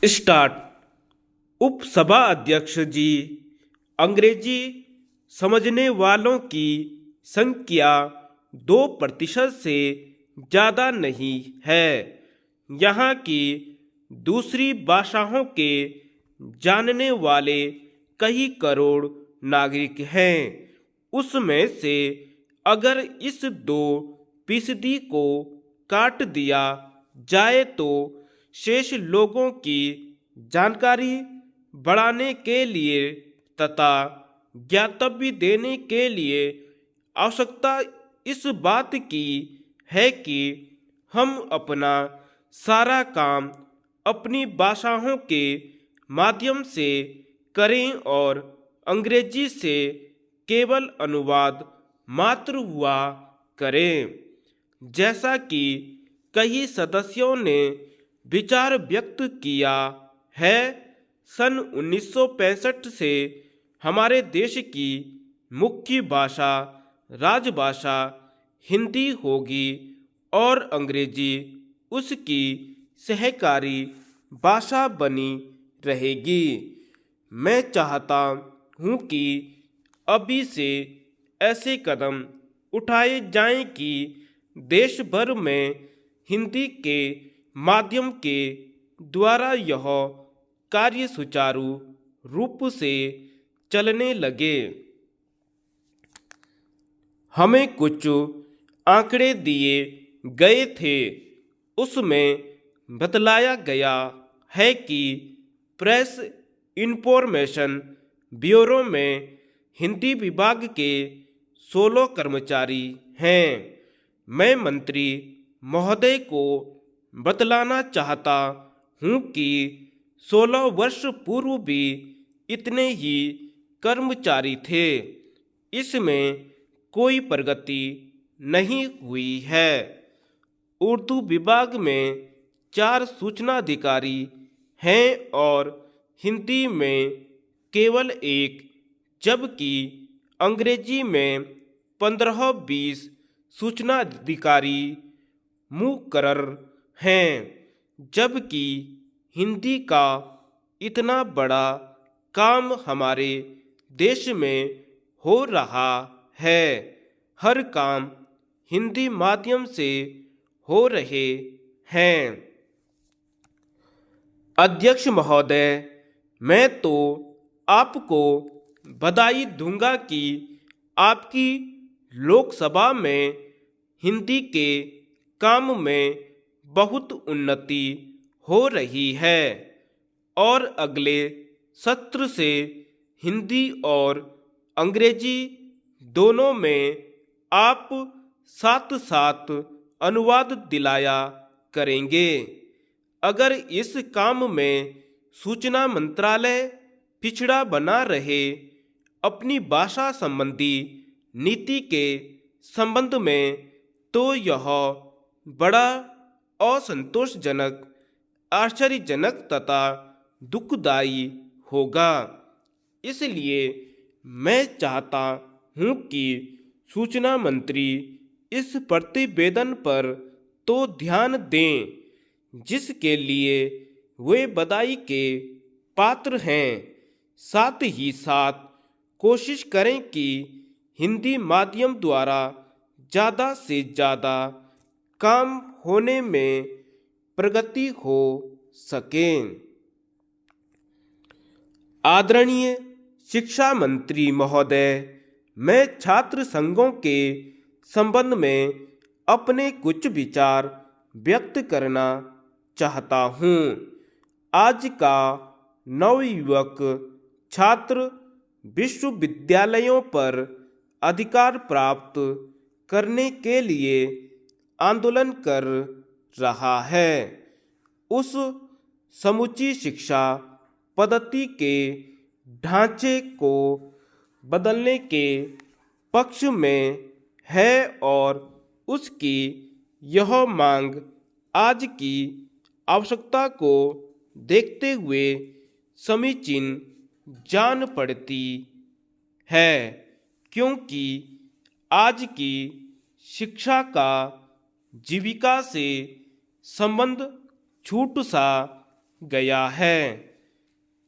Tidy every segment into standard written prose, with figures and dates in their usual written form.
Start. उपसभा अध्यक्ष जी, अंग्रेजी समझने वालों की संख्या 2% से ज़्यादा नहीं है। यहाँ की दूसरी भाषाओं के जानने वाले कई करोड़ नागरिक हैं। उसमें से अगर इस 2% को काट दिया जाए तो शेष लोगों की जानकारी बढ़ाने के लिए तथा ज्ञातव्य देने के लिए आवश्यकता इस बात की है कि हम अपना सारा काम अपनी भाषाओं के माध्यम से करें और अंग्रेजी से केवल अनुवाद मात्र हुआ करें। जैसा कि कई सदस्यों ने विचार व्यक्त किया है, सन 1965 से हमारे देश की मुख्य भाषा राजभाषा हिंदी होगी और अंग्रेजी उसकी सहकारी भाषा बनी रहेगी। मैं चाहता हूँ कि अभी से ऐसे कदम उठाए जाएं कि देश भर में हिंदी के माध्यम के द्वारा यह कार्य सुचारू रूप से चलने लगे। हमें कुछ आंकड़े दिए गए थे, उसमें बतलाया गया है कि प्रेस इंफॉर्मेशन ब्यूरो में हिंदी विभाग के 16 कर्मचारी हैं। मैं मंत्री महोदय को बतलाना चाहता हूँ कि 16 वर्ष पूर्व भी इतने ही कर्मचारी थे। इसमें कोई प्रगति नहीं हुई है। उर्दू विभाग में 4 सूचना अधिकारी हैं और हिंदी में केवल 1, जबकि अंग्रेजी में 15-20 सूचना अधिकारी मुकर्रर हैं। जबकि हिंदी का इतना बड़ा काम हमारे देश में हो रहा है, हर काम हिंदी माध्यम से हो रहे हैं। अध्यक्ष महोदय, मैं तो आपको बधाई दूंगा कि आपकी लोकसभा में हिंदी के काम में बहुत उन्नति हो रही है और अगले सत्र से हिंदी और अंग्रेजी दोनों में आप साथ साथ अनुवाद दिलाया करेंगे। अगर इस काम में सूचना मंत्रालय पिछड़ा बना रहे, अपनी भाषा संबंधी नीति के संबंध में, तो यह बड़ा असंतोषजनक, आश्चर्यजनक तथा दुखदायी होगा। इसलिए मैं चाहता हूँ कि सूचना मंत्री इस प्रतिवेदन पर तो ध्यान दें, जिसके लिए वे बधाई के पात्र हैं। साथ ही साथ कोशिश करें कि हिंदी माध्यम द्वारा ज़्यादा से ज़्यादा काम होने में प्रगति हो सके। आदरणीय शिक्षा मंत्री महोदय, मैं छात्र संघों के संबंध में अपने कुछ विचार व्यक्त करना चाहता हूँ। आज का नवयुवक छात्र विश्वविद्यालयों पर अधिकार प्राप्त करने के लिए आंदोलन कर रहा है। उस समुची शिक्षा पद्धति के ढांचे को बदलने के पक्ष में है और उसकी यह मांग आज की आवश्यकता को देखते हुए समीचीन जान पड़ती है, क्योंकि आज की शिक्षा का जीविका से संबंध छूट सा गया है।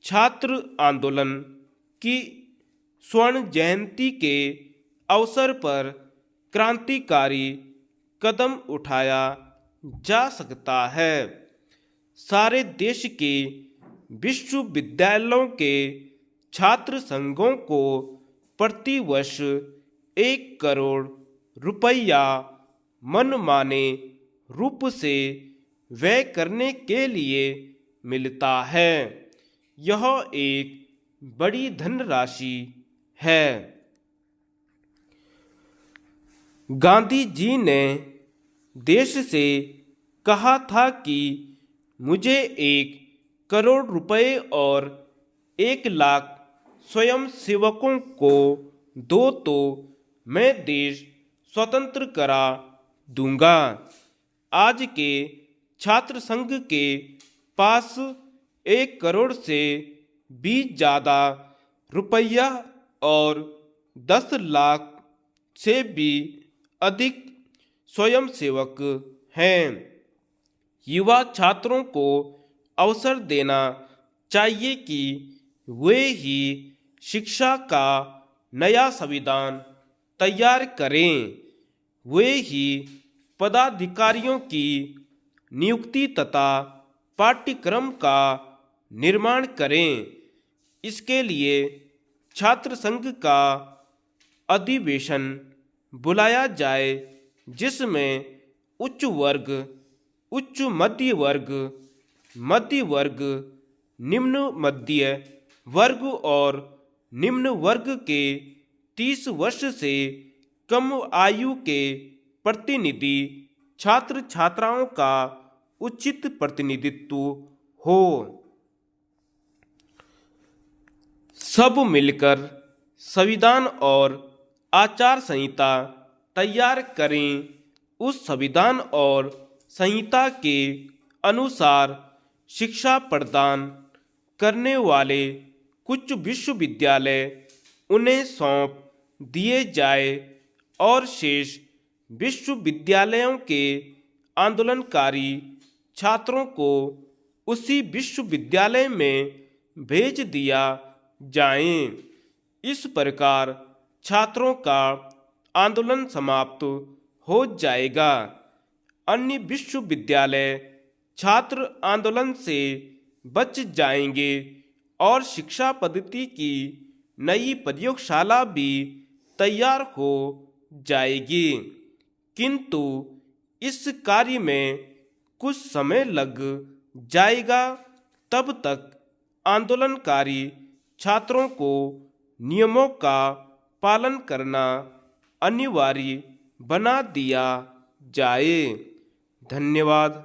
छात्र आंदोलन की स्वर्ण जयंती के अवसर पर क्रांतिकारी कदम उठाया जा सकता है। सारे देश के विश्वविद्यालयों के छात्र संघों को प्रतिवर्ष 1 करोड़ रुपया मनमाने रूप से व्यय करने के लिए मिलता है। यह एक बड़ी धनराशि है। गांधी जी ने देश से कहा था कि मुझे 1 करोड़ रुपए और 1 लाख स्वयं सेवकों को दो तो मैं देश स्वतंत्र करा दूंगा। आज के छात्र संघ के पास 1 करोड़ से भी ज़्यादा रुपया और 10 लाख से भी अधिक स्वयंसेवक हैं। युवा छात्रों को अवसर देना चाहिए कि वे ही शिक्षा का नया संविधान तैयार करें। वे ही पदाधिकारियों की नियुक्ति तथा पाठ्यक्रम का निर्माण करें। इसके लिए छात्र संघ का अधिवेशन बुलाया जाए, जिसमें उच्च वर्ग, उच्च मध्य वर्ग, मध्य वर्ग, निम्न मध्य वर्ग और निम्न वर्ग के 30 वर्ष से कम आयु के प्रतिनिधि छात्र छात्राओं का उचित प्रतिनिधित्व हो। सब मिलकर संविधान और आचार संहिता तैयार करें। उस संविधान और संहिता के अनुसार शिक्षा प्रदान करने वाले कुछ विश्वविद्यालय उन्हें सौंप दिए जाए और शेष विश्वविद्यालयों के आंदोलनकारी छात्रों को उसी विश्वविद्यालय में भेज दिया जाए। इस प्रकार छात्रों का आंदोलन समाप्त हो जाएगा। अन्य विश्वविद्यालय छात्र आंदोलन से बच जाएंगे और शिक्षा पद्धति की नई प्रयोगशाला भी तैयार हो जाएगी। किंतु इस कार्य में कुछ समय लग जाएगा। तब तक आंदोलनकारी छात्रों को नियमों का पालन करना अनिवार्य बना दिया जाए। धन्यवाद।